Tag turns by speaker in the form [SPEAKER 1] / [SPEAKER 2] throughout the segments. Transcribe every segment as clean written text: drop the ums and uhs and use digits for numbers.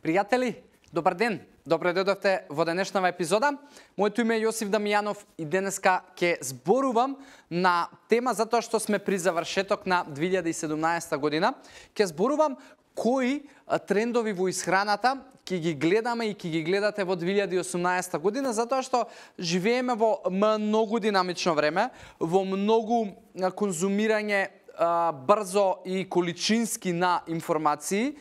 [SPEAKER 1] Пријатели, добар ден! Добре дојдовте во денешнава епизода. Моето име е Јосиф Дамијанов и денеска ќе зборувам на тема затоа што сме при завршеток на 2017 година. Ќе зборувам кои трендови во исхраната ќе ги гледаме и ќе ги гледате во 2018 година, затоа што живееме во многу динамично време, во многу конзумирање брзо и количински на информации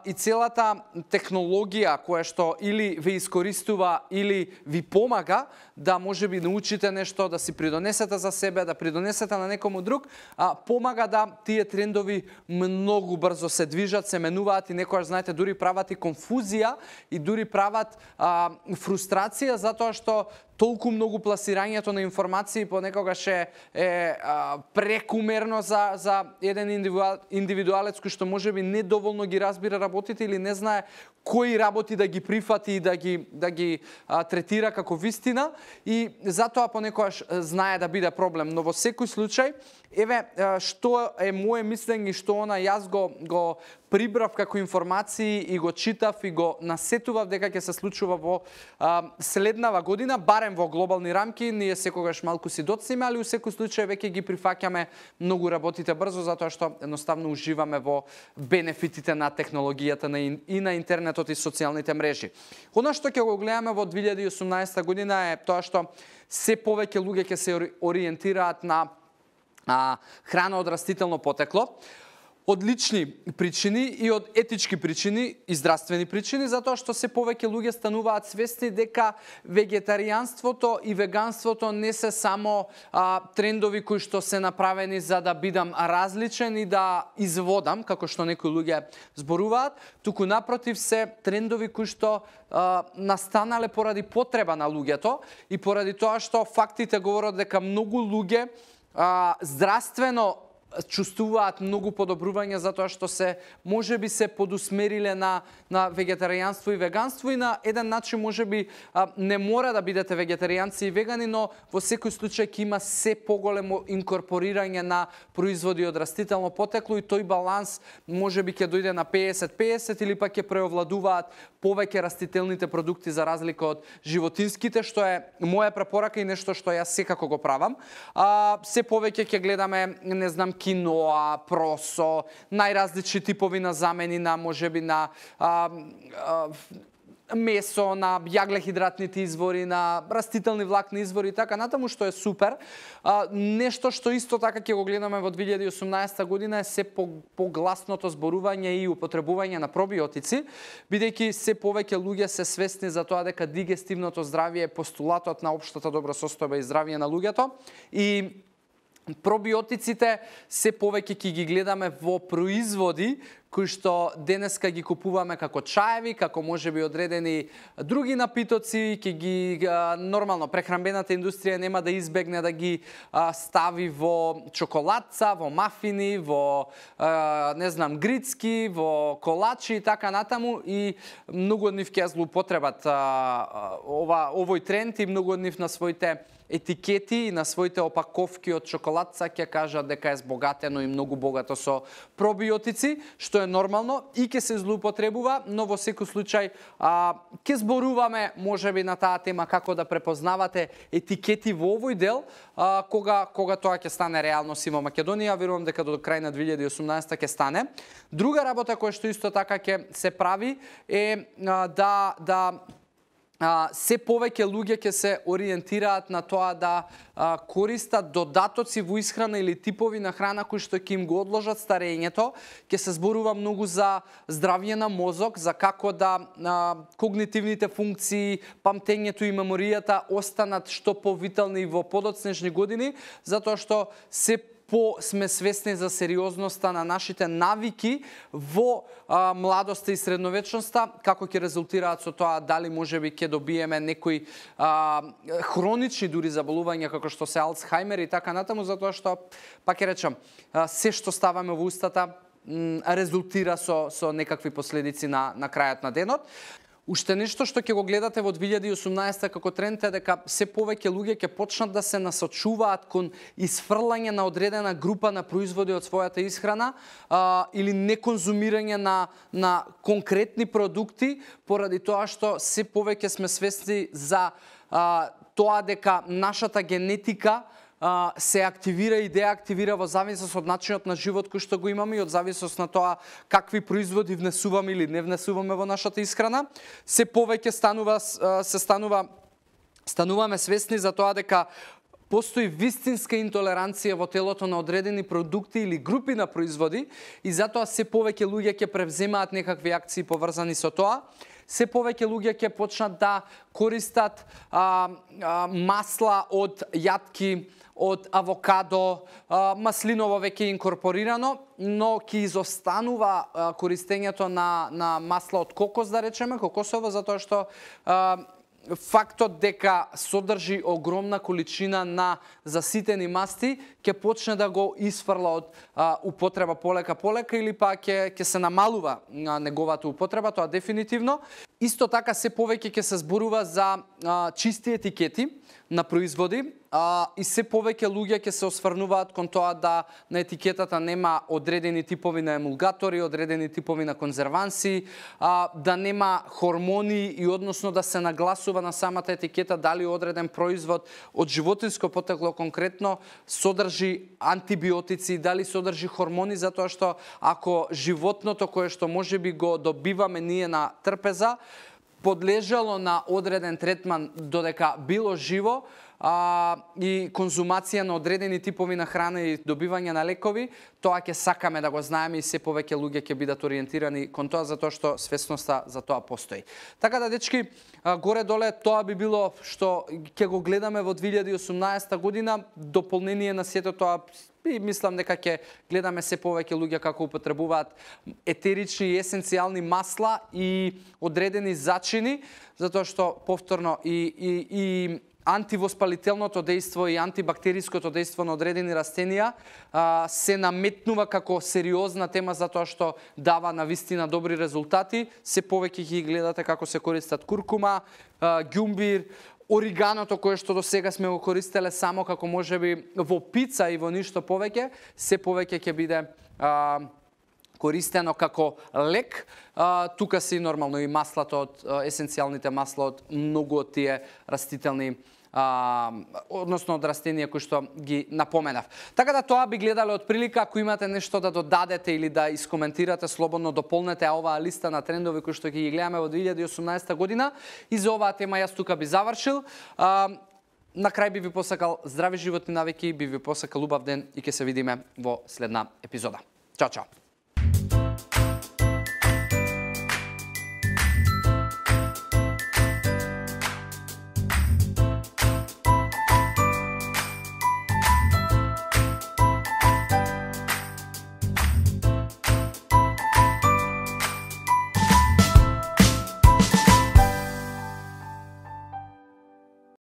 [SPEAKER 1] и целата технологија која што или ве искористува или ви помага да можеби научите нешто, да си придонесете за себе, да придонесете на некому друг, помага да тие трендови многу брзо се движат, се менуваат и некојаш знаете дури прават и конфузија и дури прават фрустрација затоа што толку многу пласирањето на информации понекогаш е прекумерно за еден индивидуалец кој што можеби недоволно ги разбира работите или не знае кои работи да ги прифати и да ги третира како вистина и затоа понекогаш знае да биде проблем. Но во секој случај, еве што е мое мислење и што јас го прибрав како информации и го читав и го насетував дека ќе се случува во следнава година, барем во глобални рамки, ние секогаш малку си доцниме, али у секој случај веќе ги прифаќаме многу работите брзо, затоа што едноставно уживаме во бенефитите на технологијата и на интернетот и социјалните мрежи. Она што ќе го гледаме во 2018 година е тоа што се повеќе луѓе ќе се ориентираат на храна од растително потекло, од лични причини и од етички причини и здравствени причини, затоа што се повеќе луѓе стануваат свесни дека вегетаријанството и веганството не се само трендови кои што се направени за да бидам различен и да изводам, како што некои луѓе зборуваат, туку напротив се трендови кои што настанале поради потреба на луѓето и поради тоа што фактите говорат дека многу луѓе здравствено чувствуваат многу подобрување затоа што се можеби се подусмериле на вегетаријанство и веганство и на еден начин можеби не мора да бидете вегетаријанци и вегани, но во секој случај ќе има се поголемо инкорпорирање на производи од растително потекло и тој баланс можеби ќе дојде на 50-50 или пак ќе преовладуваат повеќе растителните продукти за разлика од животинските, што е моја препорака и нешто што јас секако го правам. Се повеќе ќе гледаме, не знам, киноа, просо, најразлични типови на замени на можеби на месо, на јаглехидратните извори, на растителни влакни извори и така натаму, што е супер. Нешто што исто така ќе го гледаме во 2018 година е се погласното зборување и употребување на пробиотици, бидејќи се повеќе луѓе се свесни за тоа дека дигестивното здравје е постулатот на општата добросостојба и здравје на луѓето и пробиотиците се повеќе ќе ги гледаме во производи кои што денеска ги купуваме како чаеви, како можеби одредени други напитоци, ќе ги нормално прехранбената индустрија нема да избегне да ги стави во чоколадца, во мафини, во не знам грицки, во колачи и така натаму и многу од нив ќе злоупотребат овој тренд и многу од нив на своите етикети и на своите опаковки од чоколадца ќе кажат дека е збогатено и многу богато со пробиотици, што е нормално и ќе се злоупотребува, но во секој случај ќе зборуваме можеби на таа тема како да препознавате етикети во овој дел, кога тоа ќе стане реалност и во Македонија, верувам дека до крај на 2018 ќе стане. Друга работа која што исто така ќе се прави е да се повеќе луѓе ќе се ориентираат на тоа да користат додатоци во исхрана или типови на храна кои што ќе им го одложат старењето. Ќе се зборува многу за здравје на мозок, за како да когнитивните функции, памтењето и меморијата останат што повитални во подоцнежни години, затоа што се сме свесни за сериозноста на нашите навики во младоста и средновечноста, како ќе резултираат со тоа дали можеби ќе добиеме некои хронични дури заболувања како што се Алцхаймер и така натаму, затоа што, пак ќе речам, се што ставаме во устата резултира со некакви последици на крајот на денот. Уште нешто што ќе го гледате во 2018 како тренд е дека се повеќе луѓе ќе почнат да се насочуваат кон исфрлање на одредена група на производи од својата исхрана или неконзумирање на конкретни продукти поради тоа што се повеќе сме свесни за тоа дека нашата генетика се активира и деактивира во зависност од начинот на живот кој што го имаме и од зависност на тоа какви производи внесуваме или не внесуваме во нашата исхрана. Се повеќе стануваме свесни за тоа дека постои вистинска интолеранција во телото на одредени продукти или групи на производи и затоа се повеќе луѓе ќе превземаат некакви акции поврзани со тоа. Се повеќе луѓе ќе почнат да користат масла од јатки, од авокадо, маслиново веќе инкорпорирано, но ќе изостанува користењето на масла од кокос, да речеме, кокосово, затоа што фактот дека содржи огромна количина на заситени масти ќе почне да го исфрла од употреба полека или па ќе се намалува неговата употреба, тоа дефинитивно. Исто така се повеќе ќе се зборува за чисти етикети на производи и се повеќе луѓе ќе се осврнуваат кон тоа да на етикетата нема одредени типови на емулгатори, одредени типови на конзерванси, да нема хормони и односно да се нагласува на самата етикета дали одреден производ од животинско потекло конкретно содржи антибиотици, дали содржи хормони, затоа што ако животното кое што можеби го добиваме ние на трпеза подлежало на одреден третман додека било живо и конзумација на одредени типови на храна и добивање на лекови, тоа ќе сакаме да го знаеме и се повеќе луѓе ќе бидат ориентирани кон тоа затоа што свесноста за тоа постои. Така да, дечки, горе-доле тоа би било што ќе го гледаме во 2018 година, дополнение на сето тоа и мислам дека ќе гледаме се повеќе луѓе како употребуваат етерични и есенцијални масла и одредени зачини, затоа што повторно и антивоспалителното дејство и антибактериското дејство на одредени растенија се наметнува како сериозна тема затоа што дава на вистина добри резултати. Се повеќе ги гледате како се користат куркума, ѓумбир, ориганото кое што до сега сме го користеле само како можеби во пица и во ништо повеќе, се повеќе ќе биде користено како лек. Тука си нормално и маслата од есенцијалните масла од многу од тие растителни односно од растенија кои што ги напоменав. Така да тоа би гледале од прилика, ако имате нешто да додадете или да искоментирате, слободно дополнете оваа листа на трендови кои што ги гледаме во 2018 година. И за оваа тема јас тука би завршил. На крај би ви посакал здрави животни навики, би ви посакал убав ден и ќе се видиме во следна епизода. Чао, чао!